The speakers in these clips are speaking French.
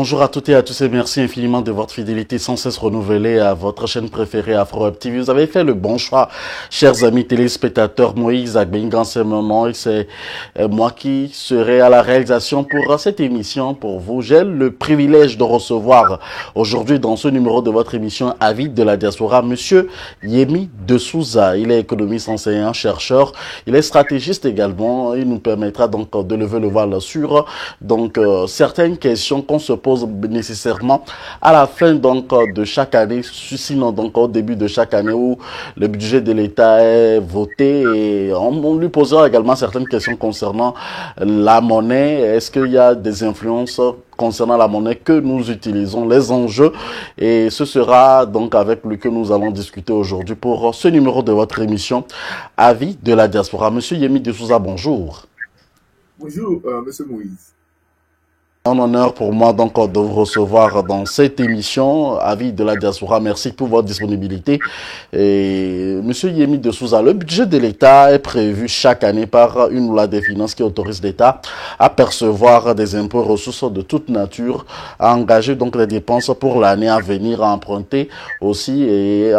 Bonjour à toutes et à tous et merci infiniment de votre fidélité sans cesse renouvelée à votre chaîne préférée AfroHub TV. Vous avez fait le bon choix, chers amis téléspectateurs. Moïse Agbengan, c'est mon nom et c'est moi qui serai à la réalisation pour cette émission pour vous. J'ai le privilège de recevoir aujourd'hui dans ce numéro de votre émission Avis de la diaspora, Monsieur Yemi De Souza. Il est économiste, enseignant, chercheur. Il est stratégiste également. Il nous permettra donc de lever le voile sur certaines questions qu'on se pose nécessairement à la fin de chaque année, sinon au début de chaque année où le budget de l'État est voté, et on lui posera également certaines questions concernant la monnaie. Est-ce qu'il y a des influences concernant la monnaie que nous utilisons, les enjeux, et ce sera donc avec lui que nous allons discuter aujourd'hui pour ce numéro de votre émission Avis de la diaspora. Monsieur Yemi De Souza, bonjour. Bonjour, Monsieur Moïse. Un honneur pour moi donc de vous recevoir dans cette émission Avis de la diaspora. Merci pour votre disponibilité. Et Monsieur Yemi De Souza, le budget de l'État est prévu chaque année par une loi des finances qui autorise l'État à percevoir des impôts et ressources de toute nature, à engager donc les dépenses pour l'année à venir, à emprunter aussi et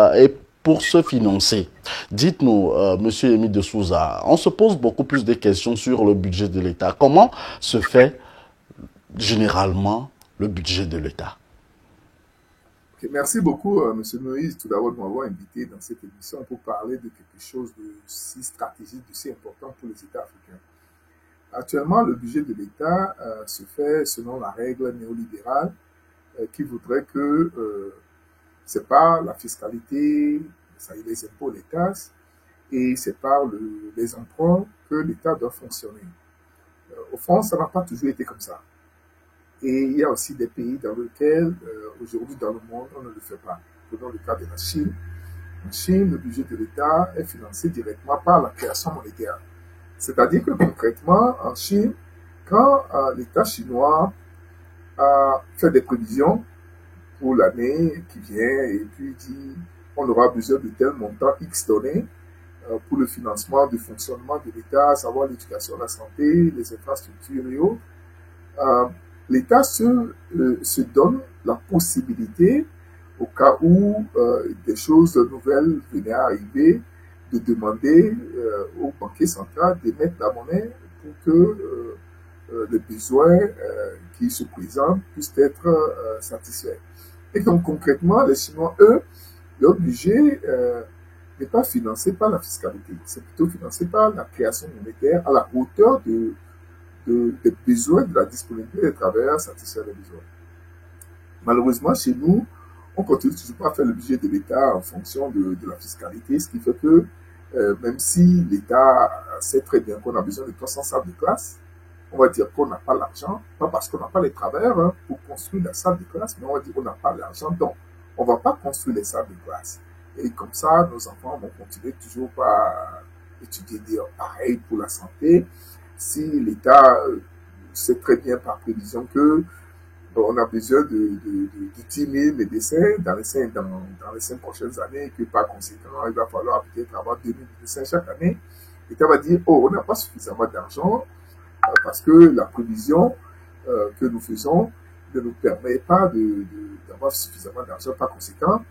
pour se financer. Dites-nous, Monsieur Yemi De Souza, on se pose beaucoup plus de questions sur le budget de l'État. Comment se fait généralement le budget de l'État? Okay, merci beaucoup, Monsieur Moïse, tout d'abord de m'avoir invité dans cette émission pour parler de quelque chose de si stratégique, de si important pour les États africains. Actuellement, le budget de l'État se fait selon la règle néolibérale qui voudrait que c'est par la fiscalité, ça y est, les impôts, les taxes, et c'est par les emprunts que l'État doit fonctionner. Au fond, ça n'a pas toujours été comme ça. Et il y a aussi des pays dans lesquels, aujourd'hui dans le monde, on ne le fait pas. Prenons le cas de la Chine. En Chine, le budget de l'État est financé directement par la création monétaire. C'est-à-dire que concrètement, en Chine, quand l'État chinois a fait des prévisions pour l'année qui vient et puis dit on aura besoin de tel montant X donné pour le financement du fonctionnement de l'État, à savoir l'éducation, la santé, les infrastructures et autres, l'État se donne la possibilité, au cas où des choses nouvelles venaient à arriver, de demander au banquier central d'émettre la monnaie pour que les besoins qui se présentent puissent être satisfaits. Et donc concrètement, les Chinois, eux, leur budget n'est pas financé par la fiscalité, c'est plutôt financé par la création monétaire à la hauteur des besoins, de la disponibilité des travailleurs, satisfaire les besoins. Malheureusement, chez nous, on continue toujours pas à faire le budget de l'État en fonction de la fiscalité, ce qui fait que même si l'État sait très bien qu'on a besoin de 300 salles de classe, on va dire qu'on n'a pas l'argent, pas parce qu'on n'a pas les travailleurs pour construire la salle de classe, mais on va dire qu'on n'a pas l'argent, donc on ne va pas construire les salles de classe. Et comme ça, nos enfants vont continuer toujours à étudier pareil pour la santé. Si l'État sait très bien par prévision que on a besoin de 10 000 médecins dans les 5 prochaines années et que par conséquent, il va falloir peut-être avoir 2 000 médecins chaque année, l'État va dire, oh, on n'a pas suffisamment d'argent parce que la prévision que nous faisons ne nous permet pas d'avoir suffisamment d'argent. Par conséquent,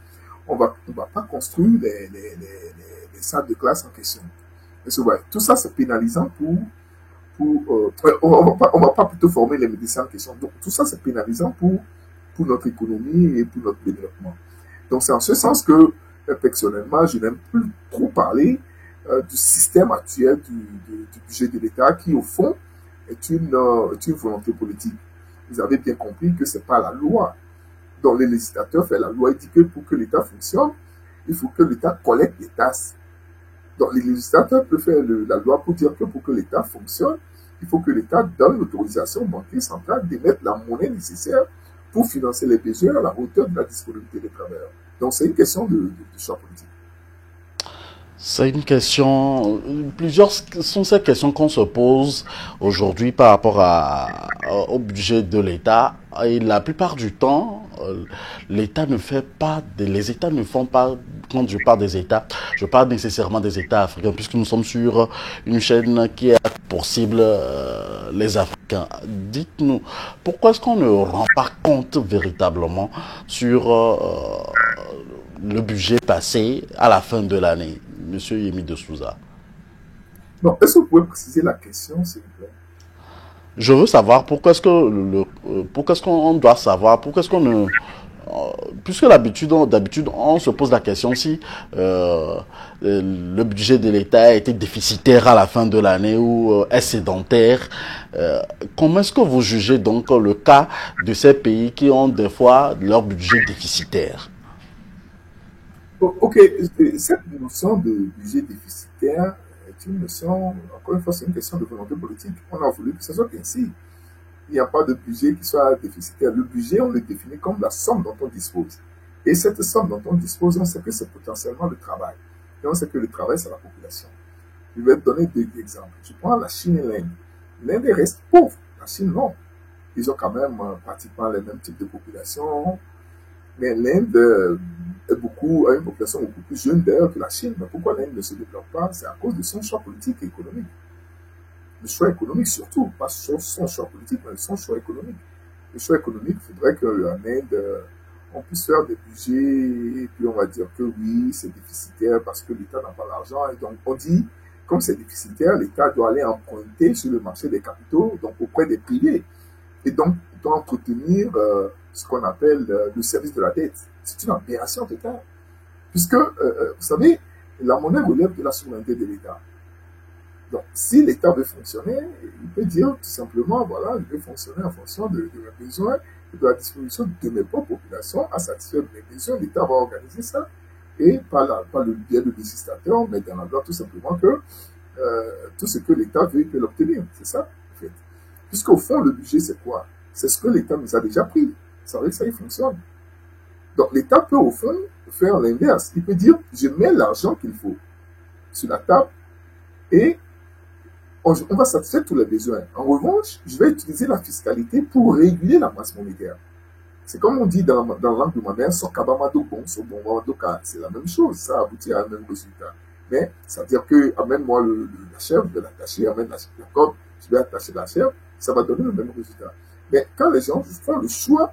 on va pas construire les salles de classe en question. Tout ça, c'est pénalisant on va pas plutôt former les médecins en question. Donc, tout ça, c'est pénalisant pour notre économie et pour notre développement. Donc, c'est en ce sens que, personnellement, je n'aime plus trop parler du système actuel du budget de l'État qui, au fond, est une volonté politique. Vous avez bien compris que c'est pas la loi dont les législateurs font la loi. Il dit que pour que l'État fonctionne, il faut que l'État collecte les taxes. Donc, les législateurs peuvent faire la loi pour dire que pour que l'État fonctionne, il faut que l'État donne l'autorisation au banquier central d'émettre la monnaie nécessaire pour financer les besoins à la hauteur de la disponibilité des travailleurs. Donc, c'est une question de choix politique. C'est une question, plusieurs sont ces questions qu'on se pose aujourd'hui par rapport au budget de l'État. Et la plupart du temps, l'État ne fait pas, les États ne font pas, quand je parle des États, je parle nécessairement des États africains, puisque nous sommes sur une chaîne qui est pour cible les Africains. africains. Dites-nous, pourquoi est-ce qu'on ne rend pas compte véritablement sur le budget passé à la fin de l'année, Monsieur Yemi de Souza? Non, est-ce que vous pouvez préciser la question, s'il vous plaît? Je veux savoir pourquoi est-ce que pourquoi est-ce qu'on doit savoir, pourquoi est-ce qu'on ne puisque d'habitude, on se pose la question si le budget de l'État a été déficitaire à la fin de l'année ou est sédentaire. Comment est-ce que vous jugez donc le cas de ces pays qui ont des fois leur budget déficitaire? Ok, cette notion de budget déficitaire est une notion, encore une fois, c'est une question de volonté politique. On a voulu que ce soit ainsi. Il n'y a pas de budget qui soit déficitaire. Le budget, on le définit comme la somme dont on dispose. Et cette somme dont on dispose, on sait que c'est potentiellement le travail. Et on sait que le travail, c'est la population. Je vais te donner deux exemples. Je prends la Chine et l'Inde. L'Inde reste pauvre. La Chine, non. Ils ont quand même pratiquement les mêmes types de population. Mais l'Inde a une population beaucoup plus jeune d'ailleurs que la Chine. Mais pourquoi l'Inde ne se développe pas? C'est à cause de son choix politique et économique. Le choix économique surtout, pas son choix politique, mais son choix économique. Le choix économique, il faudrait qu'en Inde, on puisse faire des budgets, et puis on va dire que oui, c'est déficitaire parce que l'État n'a pas l'argent. Et donc, on dit, comme c'est déficitaire, l'État doit aller emprunter sur le marché des capitaux, donc auprès des privés. Et donc, il doit entretenir ce qu'on appelle le service de la dette. C'est une aberration totale. Puisque, vous savez, la monnaie relève de la souveraineté de l'État. Donc, si l'État veut fonctionner, il peut dire tout simplement, voilà, je vais fonctionner en fonction de mes besoins et de la disposition de mes propres populations à satisfaire mes besoins. L'État va organiser ça et par le biais de législateurs, mais dans la loi tout simplement que tout ce que l'État veut, il peut l'obtenir. C'est ça, en fait. Puisqu'au fond, le budget, c'est quoi? C'est ce que l'État nous a déjà pris. C'est vrai que ça, il fonctionne. Donc, l'État peut, au fond, faire l'inverse. Il peut dire, je mets l'argent qu'il faut sur la table et on va satisfaire tous les besoins. En revanche, je vais utiliser la fiscalité pour réguler la masse monétaire. C'est comme on dit dans la langue de ma mère, son kabamado bon, son bon madoka. C'est la même chose, ça aboutit à un même résultat. Mais ça veut dire que amène-moi la chèvre, je vais l'attacher, amène la corde, je vais attacher la chèvre, ça va donner le même résultat. Mais quand les gens font le choix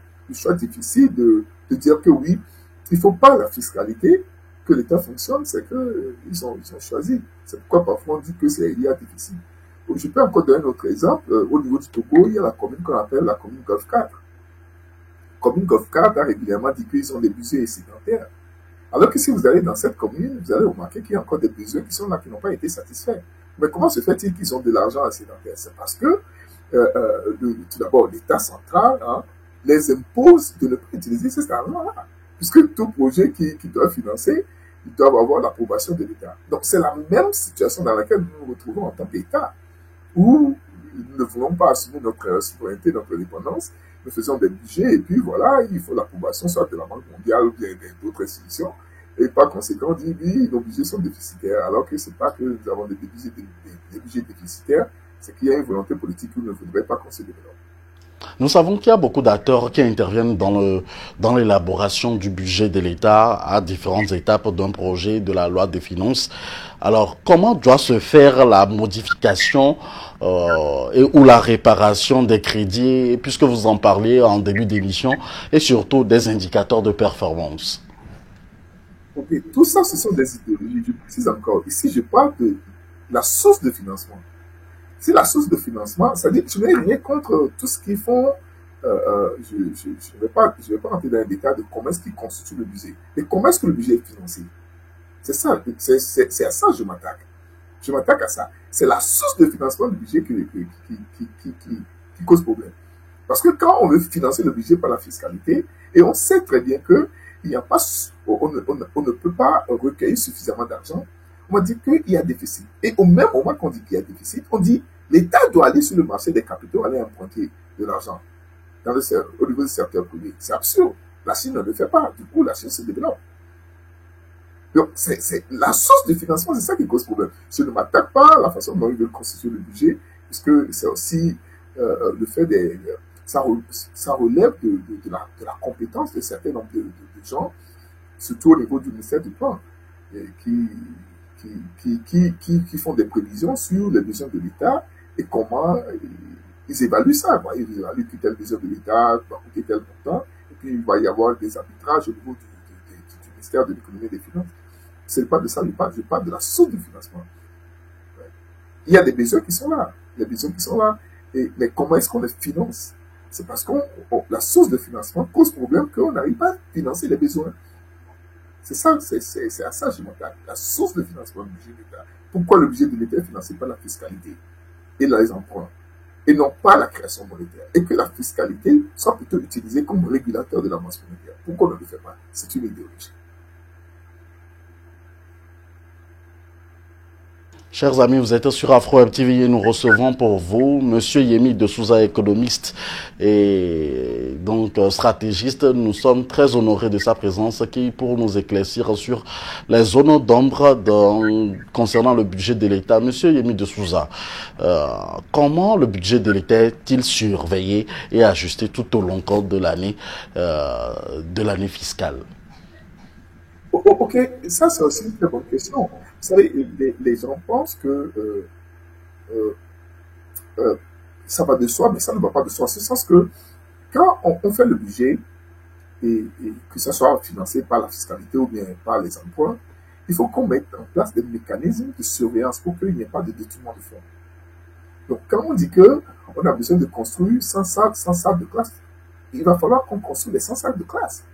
difficile de dire que oui, il ne faut pas la fiscalité, que l'État fonctionne, c'est qu'ils ont choisi. C'est pourquoi parfois on dit que c'est il y a difficile. Je peux encore donner un autre exemple. Au niveau du Togo, il y a la commune qu'on appelle la commune Golf 4. La commune Golf 4 a régulièrement dit qu'ils ont des budgets excédentaires. Alors que si vous allez dans cette commune, vous allez remarquer qu'il y a encore des besoins qui sont là, qui n'ont pas été satisfaits. Mais comment se fait-il qu'ils ont de l'argent excédentaire? C'est parce que, tout d'abord, l'État central les impose de ne pas utiliser cet argent-là. Puisque tout projet qui doit financer, ils doivent avoir l'approbation de l'État. Donc, c'est la même situation dans laquelle nous nous retrouvons en tant qu'État, où nous ne voulons pas assumer notre souveraineté, notre indépendance, nous faisons des budgets, et puis voilà, il faut l'approbation soit de la Banque mondiale ou bien d'autres institutions, et par conséquent, on dit, oui, nos budgets sont déficitaires, alors que ce n'est pas que nous avons des budgets déficitaires, c'est qu'il y a une volonté politique qui ne voudrait pas qu'on se développe. Nous savons qu'il y a beaucoup d'acteurs qui interviennent dans l'élaboration du budget de l'État à différentes étapes d'un projet de la loi des finances. Alors, comment doit se faire la modification ou la réparation des crédits, puisque vous en parlez en début d'émission, et surtout des indicateurs de performance? Ok, tout ça, ce sont des idéologies. Je précise encore. Ici, je parle de la source de financement. C'est la source de financement, c'est-à-dire je n'ai rien contre tout ce qu'ils font. Je ne vais pas rentrer dans les détails de comment est-ce qu'ils constituent le budget. Mais comment est-ce que le budget est financé? C'est ça, c'est à ça que je m'attaque. Je m'attaque à ça. C'est la source de financement du budget qui cause problème. Parce que quand on veut financer le budget par la fiscalité, et on sait très bien que il n'y a pas, on ne peut pas recueillir suffisamment d'argent, on dit qu'il y a déficit. Et au même moment qu'on dit qu'il y a déficit, on dit l'État doit aller sur le marché des capitaux, aller emprunter de l'argent au niveau du secteur privé. C'est absurde. La Chine ne le fait pas. Du coup, la Chine se développe. Donc, c'est la source de financement, c'est ça qui cause problème. Je ne m'attaque pas à la façon dont ils veulent constituer le budget, puisque c'est aussi le fait des... Ça relève de la compétence de certains nombres de gens, surtout au niveau du ministère du Plan, qui font des prévisions sur les besoins de l'État et comment ils évaluent ça. Quoi. Ils évaluent que telle mesure de l'État va coûter tel montant, et puis il va y avoir des arbitrages au niveau du ministère de l'économie et des finances. Ce n'est pas de ça que je parle de la source de financement. Il y a des besoins qui sont là. Il y a des besoins qui sont là. Mais comment est-ce qu'on les finance? C'est parce que la source de financement cause problème qu'on n'arrive pas à financer les besoins. C'est ça, c'est à ça que je m'attaque. La source de financement du budget de l'État. Pourquoi le budget de l'État est financé par la fiscalité et les emprunts et non pas la création monétaire? Et que la fiscalité soit plutôt utilisée comme régulateur de la masse monétaire. Pourquoi on ne le fait pas? C'est une idéologie. Chers amis, vous êtes sur Afro TV et nous recevons pour vous Monsieur Yemi de Souza, économiste et donc stratégiste. Nous sommes très honorés de sa présence qui pour nous éclaircir sur les zones d'ombre concernant le budget de l'État. Monsieur Yemi de Souza, comment le budget de l'État est-il surveillé et ajusté tout au long de l'année fiscale? Ok, ça c'est aussi une très bonne question. Vous savez, les gens pensent que euh, euh, ça va de soi, mais ça ne va pas de soi. En ce sens que quand on fait le budget, et que ce soit financé par la fiscalité ou bien par les emprunts, il faut qu'on mette en place des mécanismes de surveillance pour qu'il n'y ait pas de détournement de fonds. Donc, quand on dit qu'on a besoin de construire 100 salles de classe, il va falloir qu'on construise les 100 salles de classe.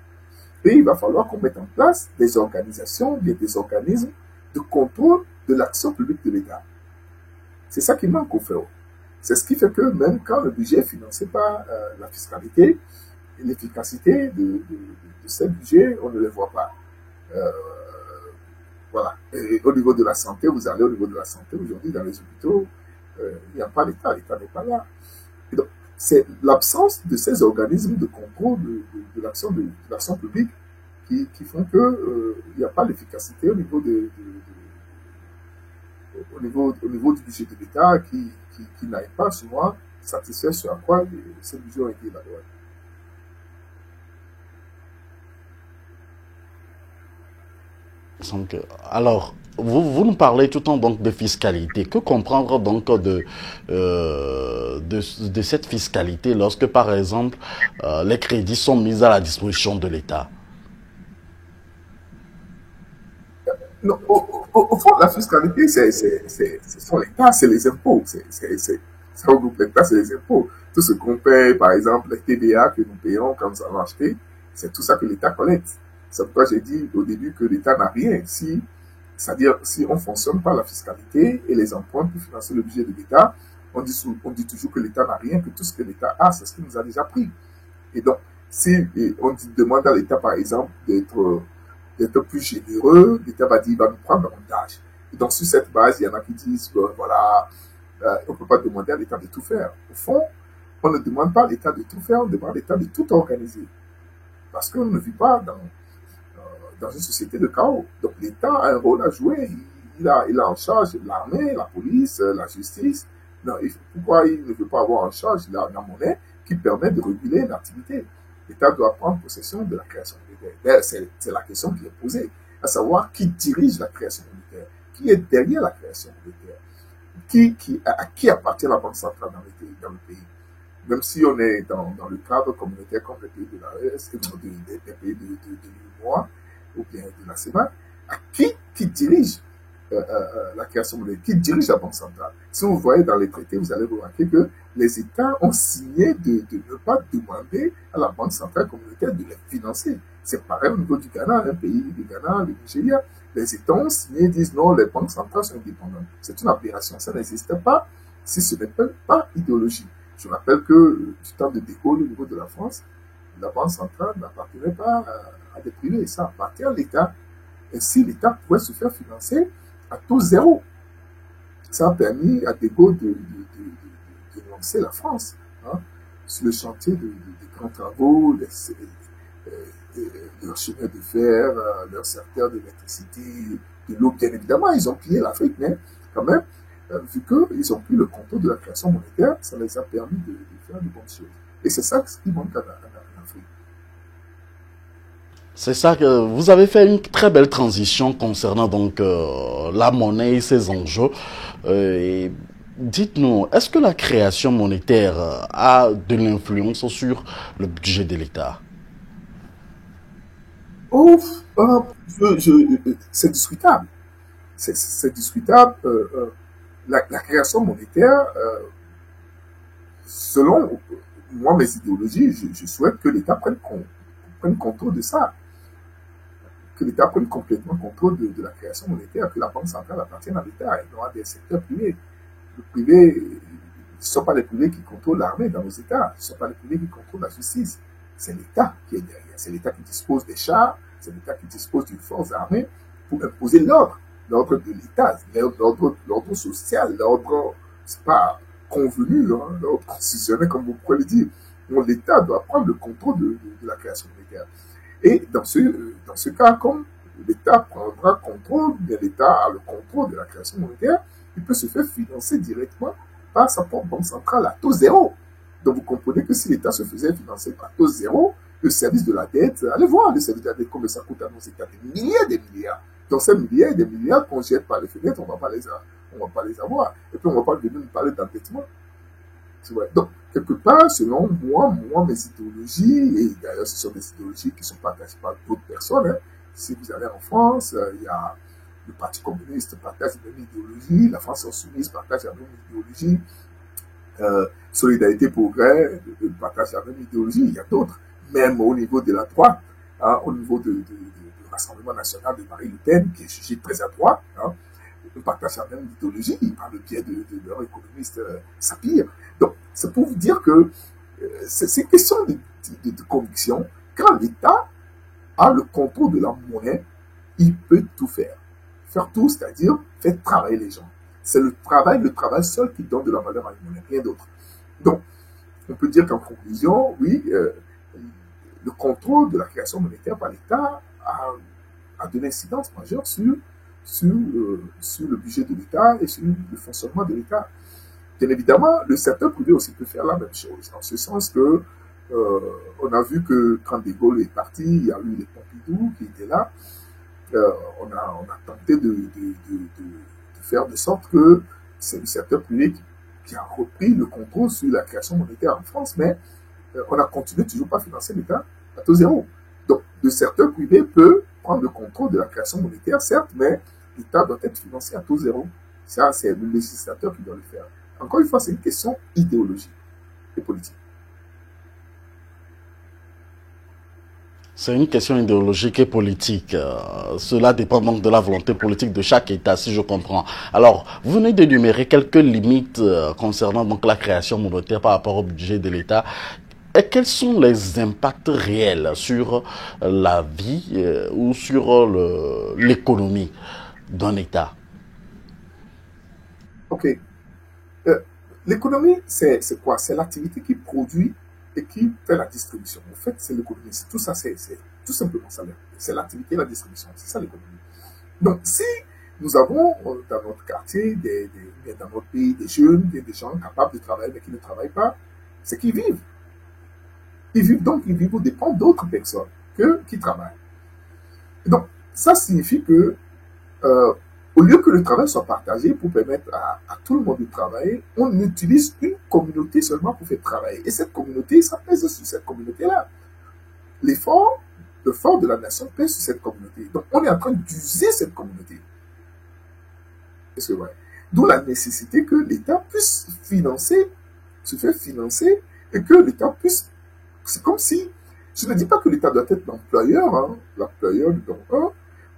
Et il va falloir qu'on mette en place des organisations, des organismes de contrôle de l'action publique de l'État. C'est ça qui manque au fait. C'est ce qui fait que même quand le budget est financé par la fiscalité, l'efficacité de ces budgets, on ne les voit pas. Euh, voilà. Et au niveau de la santé, vous allez au niveau de la santé aujourd'hui dans les hôpitaux, il n'y a pas l'État, l'État n'est pas là. Et donc, c'est l'absence de ces organismes de contrôle de l'action publique qui font que il n'y a pas l'efficacité au niveau au niveau du budget de l'État qui n'arrive pas souvent satisfaire ce à quoi ces budgets ont été élaborés. Donc, alors, vous nous parlez tout le temps donc de fiscalité. Que comprendre donc de cette fiscalité lorsque, par exemple, les crédits sont mis à la disposition de l'État? Non, au fond, la fiscalité, ce sont les taxes, c'est les impôts. Ça regroupe les taxes et les impôts. Tout ce qu'on paye, par exemple, les TVA que nous payons quand nous allons acheter, c'est tout ça que l'État collecte. C'est pourquoi j'ai dit au début que l'État n'a rien. C'est-à-dire, si on ne fonctionne pas la fiscalité et les emprunts pour financer le budget de l'État, on dit toujours que l'État n'a rien, que tout ce que l'État a, c'est ce qu'il nous a déjà pris. Et donc, si demande à l'État, par exemple, d'être plus généreux, l'État va dire, il va nous prendre davantage. Et donc, sur cette base, il y en a qui disent, voilà, on ne peut pas demander à l'État de tout faire. Au fond, on ne demande pas à l'État de tout faire, on demande à l'État de tout organiser. Parce qu'on ne vit pas dans une société de chaos. Donc, l'État a un rôle à jouer. Il a en charge l'armée, la police, la justice. Non, pourquoi il ne veut pas avoir en charge la monnaie qui permet de réguler l'activité? L'État doit prendre possession de la création monétaire. C'est la question qui est posée, à savoir qui dirige la création monétaire, qui est derrière la création monétaire, à qui appartient la Banque centrale dans le pays. Même si on est dans le cadre communautaire comme les pays de l'AES, des pays de l'UEMOA ou bien de la CEMAC, à qui dirige la création monétaire, qui dirige la Banque centrale. Si vous voyez dans les traités, vous allez remarquer que les États ont signé de ne pas demander à la Banque centrale communautaire de les financer. C'est pareil au niveau du Ghana, un pays du Ghana, le Nigeria. Les États ont signé et disent non, les banques centrales sont indépendantes. C'est une aberration. Ça n'existe pas si ce n'est pas idéologique. Je rappelle que du temps de De Gaulle au niveau de la France, la Banque centrale n'appartenait pas à des privés. Ça appartient à l'État. Et si l'État pouvait se faire financer à taux zéro, ça a permis à De Gaulle de lancer la France sur le chantier de grands travaux, leurs chemins de fer, leurs secteurs d'électricité, de l'eau, bien évidemment. Ils ont pillé l'Afrique, mais quand même, vu qu'ils ont pris le contrôle de la création monétaire, ça les a permis de faire de bonnes choses. Et c'est ça qui manque en Afrique. C'est ça que vous avez fait une très belle transition concernant donc la monnaie et ses enjeux. Dites-nous, est-ce que la création monétaire a de l'influence sur le budget de l'État? Ouf, c'est discutable. C'est discutable. La création monétaire, selon moi, mes idéologies, je souhaite que l'État prenne contrôle de ça, que l'État prenne complètement contrôle de la création monétaire, que la Banque centrale appartienne à l'État et non à des secteurs privés. Le privé, ce ne sont pas les privés qui contrôlent l'armée dans nos États, ce ne sont pas les privés qui contrôlent la justice. C'est l'État qui est derrière, c'est l'État qui dispose des chars, c'est l'État qui dispose d'une force armée pour imposer l'ordre de l'État, l'ordre social, l'ordre, c'est pas convenu, hein, l'ordre constitutionnel, comme vous pouvez le dire. Donc l'État doit prendre le contrôle de la création monétaire. Et dans ce cas, comme l'État prendra contrôle, mais l'État a le contrôle de la création monétaire, il peut se faire financer directement par sa propre banque centrale à taux zéro. Donc vous comprenez que si l'État se faisait financer à taux zéro, le service de la dette, allez voir le service de la dette, combien ça coûte à nos États, des milliards et des milliards. Donc ces milliards et des milliards qu'on jette par les fenêtres, on ne va pas les avoir. Et puis on ne va pas venir nous parler d'endettement. Donc, quelque part, selon moi, mes idéologies, et d'ailleurs ce sont des idéologies qui sont partagées par d'autres personnes, hein. Si vous allez en France, il y a le Parti communiste partage la même idéologie, la France insoumise partage la même idéologie, Solidarité Progrès partage la même idéologie, il y a d'autres, même au niveau de la droite, hein, au niveau du Rassemblement national de Marine Le Pen, qui est jugé très à droite, hein, partagent la même idéologie, par le biais de leur économiste Sapir. Donc, c'est pour vous dire que c'est une question de conviction. Quand l'État a le contrôle de la monnaie, il peut tout faire. Faire tout, c'est-à-dire faire travailler les gens. C'est le travail seul qui donne de la valeur à une monnaie, rien d'autre. Donc, on peut dire qu'en conclusion, oui, le contrôle de la création monétaire par l'État a de l'incidence majeure sur le budget de l'État et sur le fonctionnement de l'État. Bien évidemment, le secteur privé aussi peut faire la même chose, en ce sens que on a vu que quand De Gaulle est parti, il y a eu les Pompidou qui étaient là. On a tenté de faire de sorte que c'est le secteur privé qui a repris le contrôle sur la création monétaire en France, mais on a continué toujours pas à financer l'État à taux zéro. Donc, le secteur privé peut prendre le contrôle de la création monétaire, certes, mais l'État doit être financé à taux zéro. Ça, c'est le législateur qui doit le faire. Encore une fois, c'est une question idéologique et politique. C'est une question idéologique et politique. Cela dépend donc de la volonté politique de chaque État, si je comprends. Alors, vous venez d'énumérer quelques limites concernant donc la création monétaire par rapport au budget de l'État. Et quels sont les impacts réels sur la vie ou sur l'économie d'un État? Ok. L'économie, c'est quoi? C'est l'activité qui produit et qui fait la distribution. En fait, c'est l'économie. Tout ça, c'est tout simplement ça. C'est l'activité et la distribution. C'est ça l'économie. Donc, si nous avons dans notre quartier, dans notre pays, des jeunes, des gens capables de travailler mais qui ne travaillent pas, c'est qu'ils vivent. Ils vivent aux dépens d'autres personnes qui travaillent. Et donc, ça signifie que au lieu que le travail soit partagé pour permettre à tout le monde de travailler, on utilise une communauté seulement pour faire travailler. Et cette communauté, ça pèse sur cette communauté-là. Le fort de la nation pèse sur cette communauté. Donc, on est en train d'user cette communauté. Est-ce que ouais? D'où la nécessité que l'État puisse se faire financer, et que l'État puisse... C'est comme si... Je ne dis pas que l'État doit être l'employeur, hein, l'employeur du don,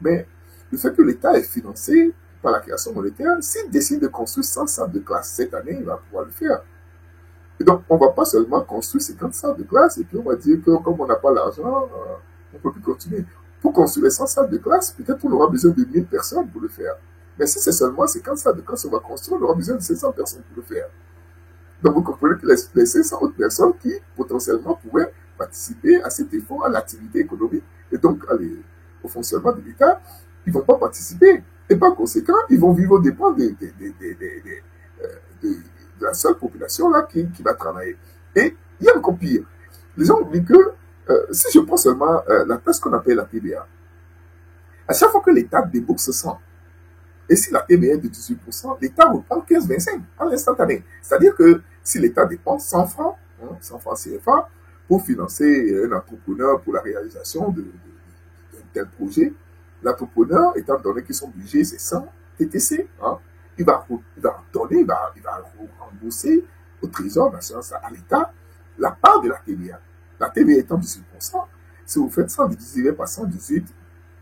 mais le fait que l'État est financé par la création monétaire, s'il décide de construire 100 salles de classe cette année, il va pouvoir le faire. Et donc, on ne va pas seulement construire 50 salles de classe et puis on va dire que comme on n'a pas l'argent, on ne peut plus continuer. Pour construire les 100 salles de classe, peut-être on aura besoin de 1000 personnes pour le faire. Mais si c'est seulement 50 salles de classe qu'on va construire, on aura besoin de 500 personnes pour le faire. Donc, vous comprenez que les 500 autres personnes qui, potentiellement, pourraient participer à cet effort, à l'activité économique et donc au fonctionnement de l'État, ils ne vont pas participer. Et par conséquent, ils vont vivre aux dépens de la seule population là qui va travailler. Et il y a encore pire. Les gens oublient que si je prends seulement la taxe qu'on appelle la TVA, à chaque fois que l'État débourse 100, Et si la TVA est de 18%, l'État reprend 15,25 à l'instantané. C'est-à-dire que si l'État dépense 100 francs, 100 francs CFA, pour financer un entrepreneur pour la réalisation d'un tel projet, l'entrepreneur, étant donné que son budget c'est 100 TTC, il va donner, il va rembourser au Trésor national, à l'État, la part de la TVA. La TVA étant 18%, si vous faites 100 divisé par 118,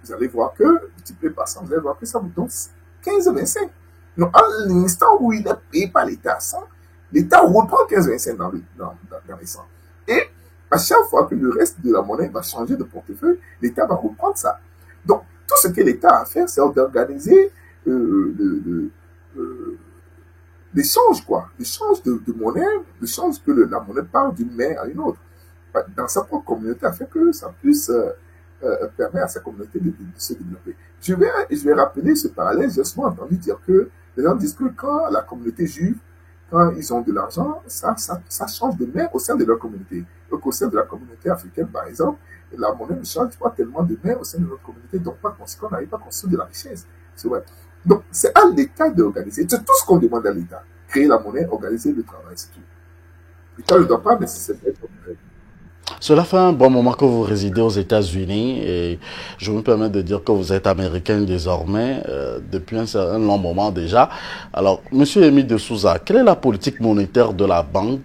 vous allez voir que, multiplié par 100, vous allez voir que ça vous donne 15,25. Donc, à l'instant où il est payé par l'État à 100, l'État reprend 15,25 dans les 100. Et à chaque fois que le reste de la monnaie va changer de portefeuille, l'État va reprendre ça. Donc, tout ce que l'État a à faire, c'est d'organiser l'échange, quoi. L'échange de monnaie, l'échange que la monnaie part d'une main à une autre. Dans sa propre communauté, afin que ça puisse permettre à sa communauté de se développer. Je vais rappeler ce parallèle. J'ai souvent entendu dire que les gens disent que quand la communauté juive, quand ils ont de l'argent, ça change de main au sein de leur communauté. Donc, au sein de la communauté africaine, par exemple, la monnaie ne change pas tellement de main au sein de notre communauté. Donc, par conséquent, on n'arrive pas à construire de la richesse. C'est vrai. Donc, c'est à l'État d'organiser. C'est tout ce qu'on demande à l'État. Créer la monnaie, organiser le travail, c'est tout. L'État ne doit pas nécessairement être obligé. Cela fait un bon moment que vous résidez aux États-Unis et je me permets de dire que vous êtes américain désormais depuis un long moment déjà. Alors, Monsieur Émile de Souza, quelle est la politique monétaire de la banque,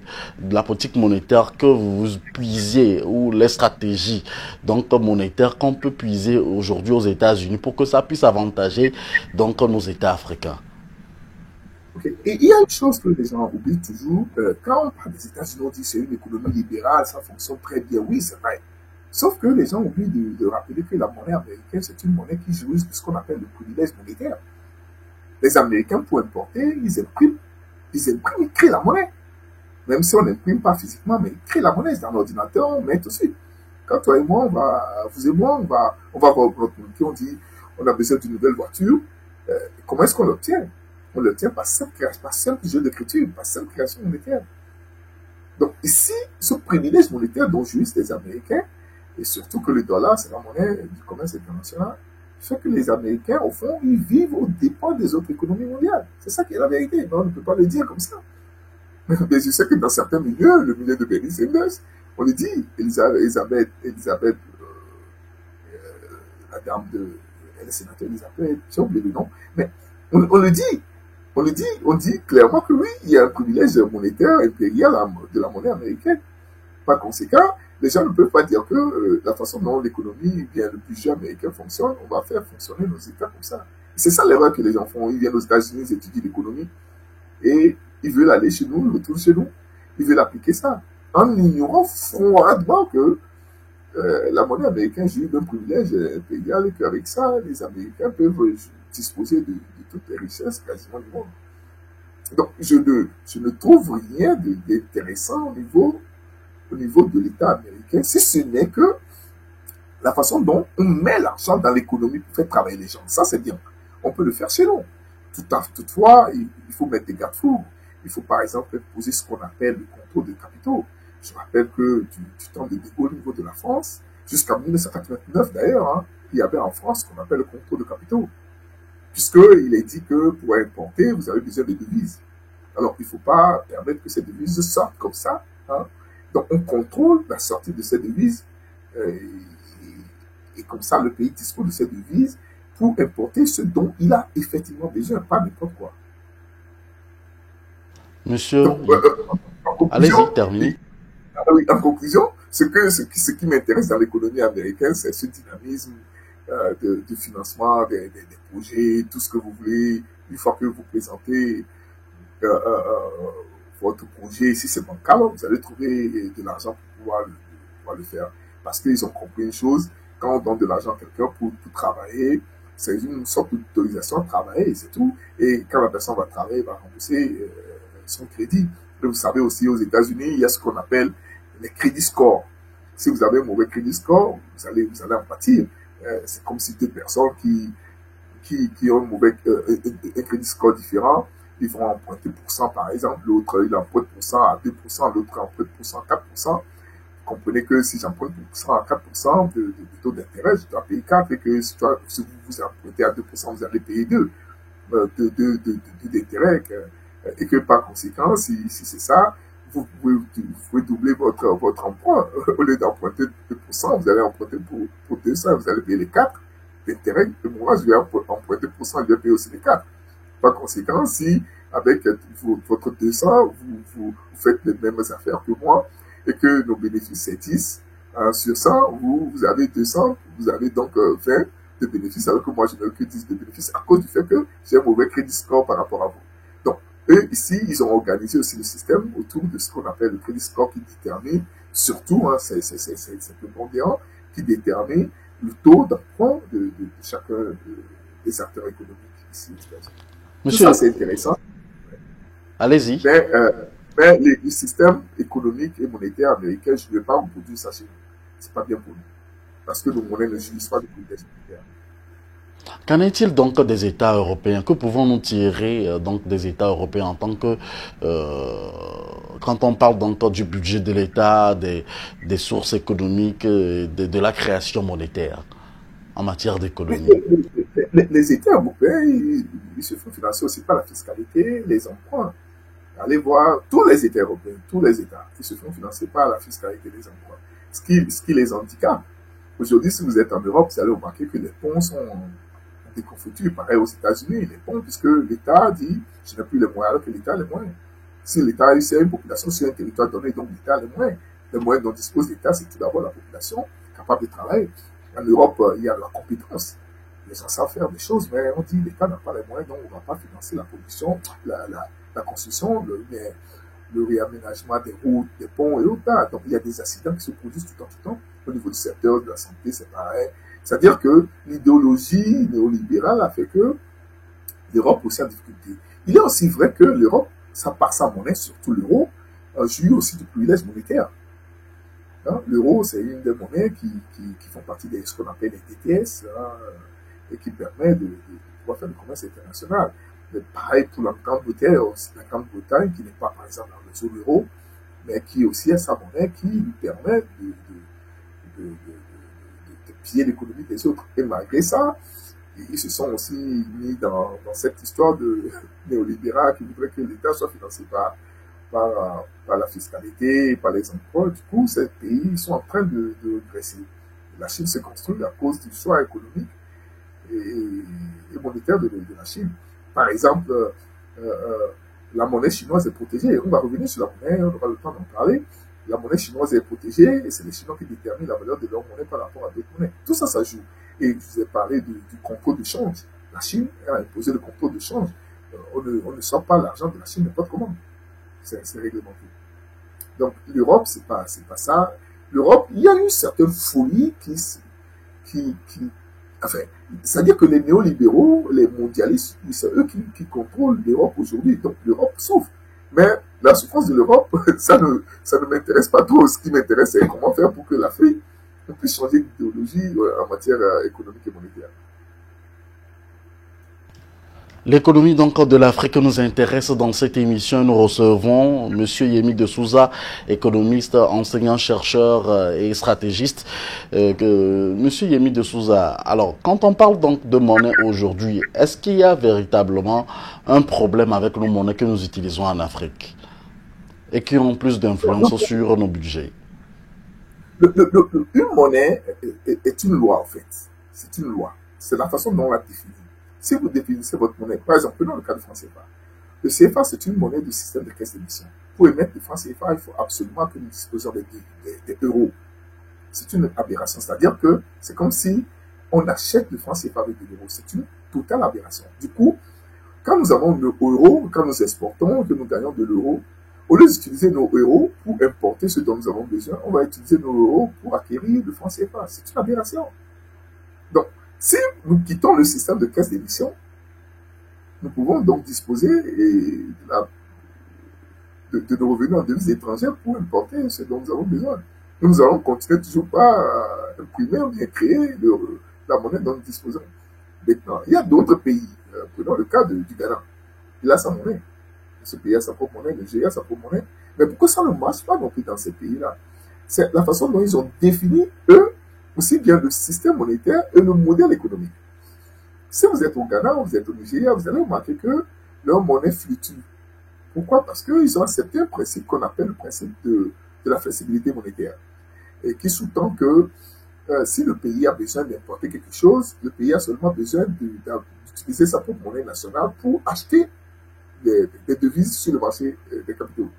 la politique monétaire que vous puisez ou les stratégies donc monétaires qu'on peut puiser aujourd'hui aux États-Unis pour que ça puisse avantager donc nos États africains? Okay. Et il y a une chose que les gens oublient toujours, quand on parle des États-Unis, on dit que c'est une économie libérale, ça fonctionne très bien. Oui, c'est vrai. Sauf que les gens oublient de rappeler que la monnaie américaine, c'est une monnaie qui jouit de ce qu'on appelle le privilège monétaire. Les Américains, pour importer, ils impriment, ils créent la monnaie. Même si on n'imprime pas physiquement, mais ils créent la monnaie dans l'ordinateur, on met tout de suite. Quand toi et moi, vous et moi, on va voir notre communauté, on dit, on a besoin d'une nouvelle voiture. Comment est-ce qu'on l'obtient? On l'obtient par simple jeu d'écriture, par simple création monétaire. Donc ici, ce privilège monétaire dont jouissent les Américains, et surtout que le dollar, c'est la monnaie du commerce international, fait que les Américains, au fond, ils vivent aux dépens des autres économies mondiales. C'est ça qui est la vérité. On ne peut pas le dire comme ça. Mais je sais que dans certains milieux, le milieu de Bernie Sanders, on le dit, Elisabeth la dame elle est sénateur Elisabeth, j'ai oublié le nom, mais on le dit. On dit clairement que oui, il y a un privilège monétaire impérial de la monnaie américaine. Par conséquent, les gens ne peuvent pas dire que la façon dont l'économie, bien le budget américain fonctionne, on va faire fonctionner nos États comme ça. C'est ça l'erreur que les gens font. Ils viennent aux États-Unis, ils étudient l'économie et ils veulent aller chez nous, ils retournent chez nous. Ils veulent appliquer ça en ignorant froidement que la monnaie américaine jouit d'un privilège impérial et qu'avec ça, les Américains peuvent disposer de toutes les richesses quasiment du monde. Donc, je ne trouve rien d'intéressant au niveau de l'État américain, si ce n'est que la façon dont on met l'argent dans l'économie pour faire travailler les gens. Ça, c'est bien. On peut le faire chez nous. Toutefois, il faut mettre des garde-fous. Il faut, par exemple, poser ce qu'on appelle le contrôle de capitaux. Je rappelle que du temps de Gaulle au niveau de la France, jusqu'en 1989 d'ailleurs, il y avait en France ce qu'on appelle le contrôle de capitaux. Puisqu'il est dit que pour importer, vous avez besoin de devises. Alors, il ne faut pas permettre que ces devises sortent comme ça. Donc, on contrôle la sortie de ces devises et comme ça, le pays dispose de ces devises pour importer ce dont il a effectivement besoin, pas n'importe quoi. Monsieur, allez-y, terminez. Oui, en conclusion, ce qui m'intéresse dans l'économie américaine, c'est ce dynamisme de financement des projets, tout ce que vous voulez. Une fois que vous présentez votre projet, si c'est bancal, vous allez trouver de l'argent pour pouvoir le faire. Parce qu'ils ont compris une chose, quand on donne de l'argent à quelqu'un pour travailler, c'est une sorte d'autorisation à travailler, c'est tout. Et quand la personne va travailler, elle va rembourser son crédit. Et vous savez aussi, aux États-Unis, il y a ce qu'on appelle les crédits scores. Si vous avez un mauvais crédit score, vous allez en pâtir. C'est comme si deux personnes qui ont un crédit score différent, ils vont emprunter pourcent par exemple, l'autre il emprunte pourcent à 2%, l'autre emprunte pourcent à 4%. Vous comprenez que si j'emprunte pourcent à 4% de taux d'intérêt, je dois payer 4 et que si vous empruntez à 2%, vous allez payer 2. d'intérêt et que par conséquent, si c'est ça, vous pouvez doubler votre emprunt. Au lieu d'emprunter 2%, vous allez emprunter pour 200, vous allez payer les 4 d'intérêt. Et moi, je vais emprunter pour 100, je vais payer aussi les 4. Par conséquent, si avec votre 200, vous faites les mêmes affaires que moi et que nos bénéfices c'est 10, sur 100, vous avez 200, vous avez donc 20 de bénéfices, alors que moi, je n'ai que 10 de bénéfices à cause du fait que j'ai un mauvais crédit score par rapport à vous. Donc, eux, ici, ils ont organisé aussi le système autour de ce qu'on appelle le crédit score qui détermine, surtout, hein, c'est le mondial, qui détermine le taux d'emprunt de chacun des acteurs économiques ici aux États-Unis. Tout Monsieur, ça, c'est intéressant. allez-y. Mais le système économique et monétaire américain, je ne vais pas vous produire ça chez nous. Ce n'est pas bien pour nous. Parce que nos monnaies ne jouissent pas de politesse monétaire. Qu'en est-il donc des États européens? Que pouvons-nous tirer donc des États européens en tant que quand on parle donc du budget de l'État, des sources économiques, de la création monétaire en matière d'économie? Les États européens, ils se font financer aussi par la fiscalité, les emprunts. Allez voir tous les États européens, tous les États qui se font financer par la fiscalité des emprunts. Ce qui les handicape. Aujourd'hui, si vous êtes en Europe, vous allez remarquer que les ponts sont déconfiture, pareil aux États-Unis, les ponts, puisque l'État dit je n'ai plus les moyens, alors que l'État a les moyens. Si l'État c'est une population sur un territoire donné, donc l'État a les moyens. Les moyens dont dispose l'État, c'est tout d'abord la population capable de travailler. En Europe, il y a la compétence. Les gens savent faire des choses, mais on dit l'État n'a pas les moyens, donc on ne va pas financer la production, la construction, le réaménagement des routes, des ponts et autres. Donc il y a des accidents qui se produisent tout le temps. Au niveau du secteur de la santé, c'est pareil. C'est-à-dire que l'idéologie néolibérale a fait que l'Europe aussi a des difficultés. Il est aussi vrai que l'Europe, par sa monnaie, surtout l'euro, jouit aussi du privilège monétaire. Hein? L'euro, c'est une des monnaies qui font partie de ce qu'on appelle les DTS et qui permet de pouvoir faire le commerce international. Mais pareil pour la Grande-Bretagne, qui n'est pas par exemple dans le zone euro, mais qui aussi a sa monnaie qui lui permet de piller l'économie des autres. Et malgré ça, ils se sont aussi mis dans cette histoire de néolibéral qui voudrait que l'État soit financé par la fiscalité, par les emprunts. Du coup, ces pays sont en train de régresser. La Chine se construit à cause du choix économique et monétaire de la Chine. Par exemple, la monnaie chinoise est protégée. On va revenir sur la monnaie, on aura le temps d'en parler. La monnaie chinoise est protégée et c'est les Chinois qui déterminent la valeur de leur monnaie par rapport à d'autres monnaies. Tout ça, ça joue. Et je vous ai parlé du contrôle de change. La Chine a imposé le contrôle de change. On ne sort pas l'argent de la Chine n'importe comment. C'est réglementé. Donc l'Europe, c'est pas ça. L'Europe, il y a une certaine folie enfin, c'est-à-dire que les néolibéraux, les mondialistes, c'est eux qui contrôlent l'Europe aujourd'hui. Donc l'Europe souffre. Mais la souffrance de l'Europe, ça ne m'intéresse pas trop. Ce qui m'intéresse, c'est comment faire pour que l'Afrique puisse changer d'idéologie en matière économique et monétaire. L'économie donc de l'Afrique nous intéresse dans cette émission. Nous recevons Monsieur Yemi de Souza, économiste, enseignant, chercheur et stratégiste. Monsieur Yemi de Souza, alors quand on parle donc de monnaie aujourd'hui, est-ce qu'il y a véritablement un problème avec nos monnaies que nous utilisons en Afrique et qui ont plus d'influence sur nos budgets? Une monnaie est une loi en fait. C'est une loi. C'est la façon dont on la définit. Si vous définissez votre monnaie, par exemple, prenons le cas du franc CFA. Le CFA, c'est une monnaie du système de caisse d'émission. Pour émettre le franc CFA, il faut absolument que nous disposions des euros. C'est une aberration. C'est-à-dire que c'est comme si on achète le franc CFA avec des euros. C'est une totale aberration. Du coup, quand nous avons nos euros, quand nous exportons, que nous gagnons de l'euro, au lieu d'utiliser nos euros pour importer ce dont nous avons besoin, on va utiliser nos euros pour acquérir le franc CFA. C'est une aberration. Donc, si nous quittons le système de caisse d'émission, nous pouvons donc disposer de nos revenus en devises étrangères pour importer ce dont nous avons besoin. Nous allons continuer toujours pas à imprimer ou bien créer la monnaie dont nous disposons. Maintenant, il y a d'autres pays. Prenons le cas du Ghana. Il a sa monnaie. Ce pays a sa propre monnaie, le Nigeria a sa propre monnaie. Mais pourquoi ça ne marche pas non plus dans ces pays-là? C'est la façon dont ils ont défini, eux, aussi bien le système monétaire et le modèle économique. Si vous êtes au Ghana, vous êtes au Nigeria, vous allez remarquer que leur monnaie fluctue. Pourquoi? Parce qu'ils ont accepté un principe qu'on appelle le principe de la flexibilité monétaire, et qui sous-tend que si le pays a besoin d'importer quelque chose, le pays a seulement besoin d'utiliser sa propre monnaie nationale pour acheter des devises sur le marché des capitaux.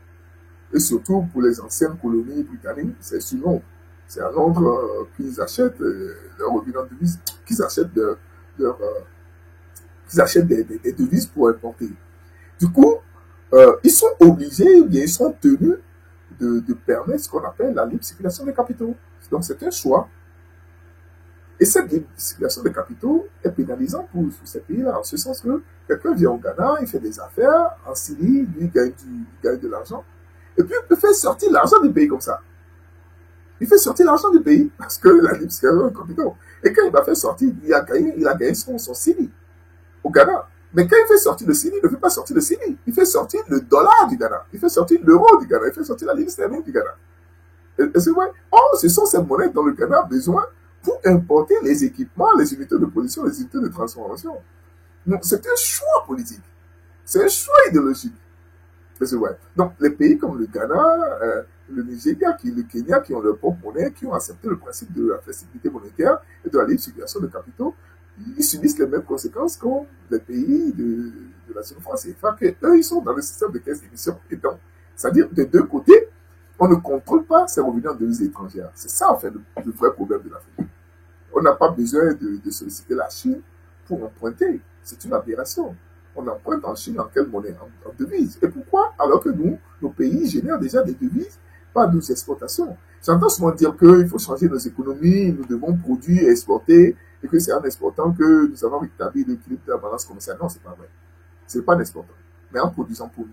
Et surtout pour les anciennes colonies britanniques, c'est sur Londres. C'est à Londres qu'ils achètent leurs revenus en devises, qu'ils achètent, qu'ils achètent des devises pour importer. Du coup, ils sont obligés, ou bien ils sont tenus de permettre ce qu'on appelle la libre circulation des capitaux. Donc c'est un choix. Et cette libre circulation des capitaux est pénalisante pour ces pays-là, en ce sens que quelqu'un vient au Ghana, il fait des affaires, en Syrie, lui, il gagne de l'argent, et puis il peut faire sortir l'argent du pays comme ça. Il fait sortir l'argent du pays parce que la libre circulation des capitaux. Et quand il va faire sortir, il a gagné son Syrie au Ghana. Mais quand il fait sortir le Syrie, il ne fait pas sortir le Syrie. Il fait sortir le dollar du Ghana. Il fait sortir l'euro du Ghana. Il fait sortir la livre sterling du Ghana. Et c'est vrai. Or, ce sont ces monnaies dont le Ghana a besoin pour importer les équipements, les unités de production, les unités de transformation. Donc, c'est un choix politique. C'est un choix idéologique. Et c'est vrai. Donc, les pays comme le Ghana, le Nigeria, le Kenya, qui ont leur propre monnaie, qui ont accepté le principe de la flexibilité monétaire et de la libre circulation de capitaux, ils subissent les mêmes conséquences que les pays de la zone franc CFA, qu'eux, ils sont dans le système de caisse d'émission. Et donc, c'est-à-dire, de deux côtés, on ne contrôle pas ces revenus en devises étrangères. C'est ça, en fait, le vrai problème de l'Afrique. On n'a pas besoin de solliciter la Chine pour emprunter. C'est une aberration. On emprunte en Chine en quelle monnaie? En devises. Et pourquoi? Alors que nous, nos pays génèrent déjà des devises par nos exportations. J'entends souvent dire qu'il faut changer nos économies, nous devons produire et exporter, et que c'est en exportant que nous allons rétablir l'équilibre de la balance commerciale. Non, c'est pas vrai. C'est pas en exportant, mais en produisant pour nous.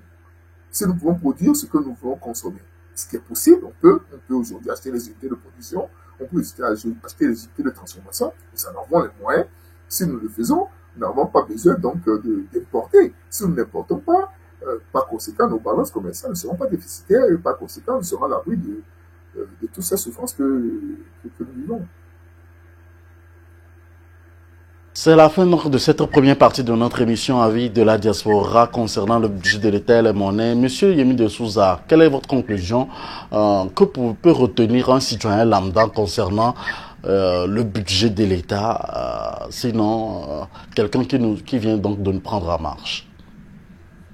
Si nous pouvons produire ce que nous voulons consommer, ce qui est possible, on peut aujourd'hui acheter les unités de production, on peut acheter les unités de transformation, nous en avons les moyens. Si nous le faisons, nous n'avons pas besoin donc d'importer. Si nous n'importons pas, par conséquent, nos balances commerciales ne seront pas déficitaires et par conséquent, nous serons à l'abri de toutes ces souffrances que nous vivons. C'est la fin de cette première partie de notre émission Avis de la diaspora concernant le budget de l'État et les monnaies. Monsieur Yemi de Souza, quelle est votre conclusion que peut retenir un citoyen lambda concernant le budget de l'État, sinon quelqu'un qui vient donc de nous prendre en marche?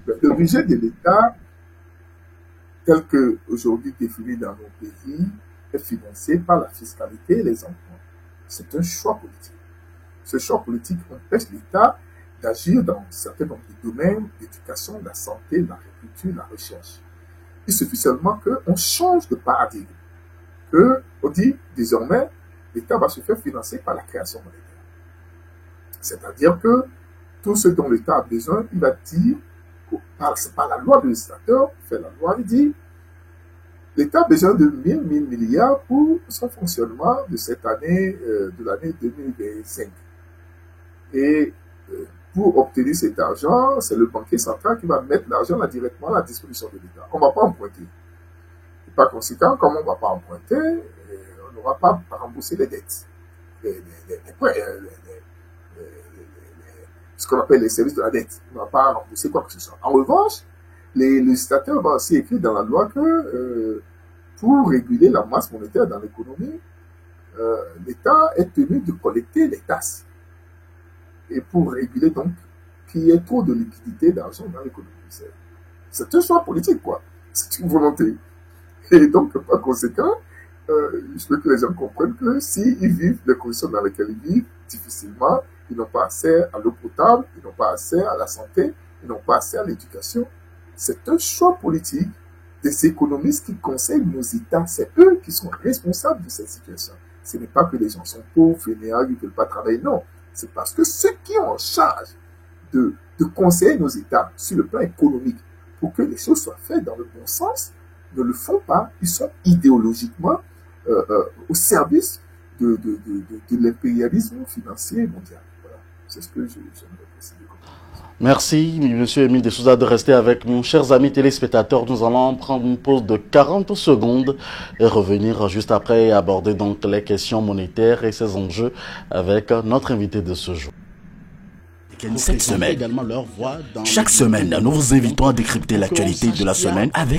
Le budget de l'État, tel qu'aujourd'hui défini dans nos pays, est financé par la fiscalité et les emprunts. C'est un choix politique. Ce choix politique empêche l'État d'agir dans certains nombres de domaines, l'éducation, la santé, l'agriculture, la recherche. Il suffit seulement qu'on change de paradigme, qu'on dit désormais l'État va se faire financer par la création monétaire. C'est-à-dire que tout ce dont l'État a besoin, il va dire, c'est par la loi de législateur, fait la loi, il dit l'État a besoin de 1000 milliards pour son fonctionnement de cette année, de l'année 2025. Et pour obtenir cet argent, c'est le banquier central qui va mettre l'argent là directement à la disposition de l'État. On ne va pas emprunter. Et par conséquent, comme on ne va pas emprunter, on n'aura pas à rembourser les dettes, les prêts, ce qu'on appelle les services de la dette. On ne va pas rembourser quoi que ce soit. En revanche, les législateurs vont aussi écrire dans la loi que pour réguler la masse monétaire dans l'économie, l'État est tenu de collecter les taxes. Et pour réguler donc qu'il y ait trop de liquidité d'argent dans l'économie. C'est un choix politique, quoi. C'est une volonté. Et donc, par conséquent, je veux que les gens comprennent que s'ils vivent les conditions dans lesquelles ils vivent, difficilement, ils n'ont pas accès à l'eau potable, ils n'ont pas accès à la santé, ils n'ont pas accès à l'éducation. C'est un choix politique des économistes qui conseillent nos États. C'est eux qui sont responsables de cette situation. Ce n'est pas que les gens sont pauvres, fainéants, ils ne veulent pas travailler, non. C'est parce que ceux qui ont en charge de conseiller nos États sur le plan économique pour que les choses soient faites dans le bon sens ne le font pas. Ils sont idéologiquement au service de l'impérialisme financier mondial. Voilà. C'est ce que j'aimerais préciser. Merci, Monsieur Yemi de Souza, de rester avec nous. Chers amis téléspectateurs, nous allons prendre une pause de 40 secondes et revenir juste après et aborder donc les questions monétaires et ses enjeux avec notre invité de ce jour. cette semaine. Chaque semaine, nous vous invitons à décrypter l'actualité de la semaine avec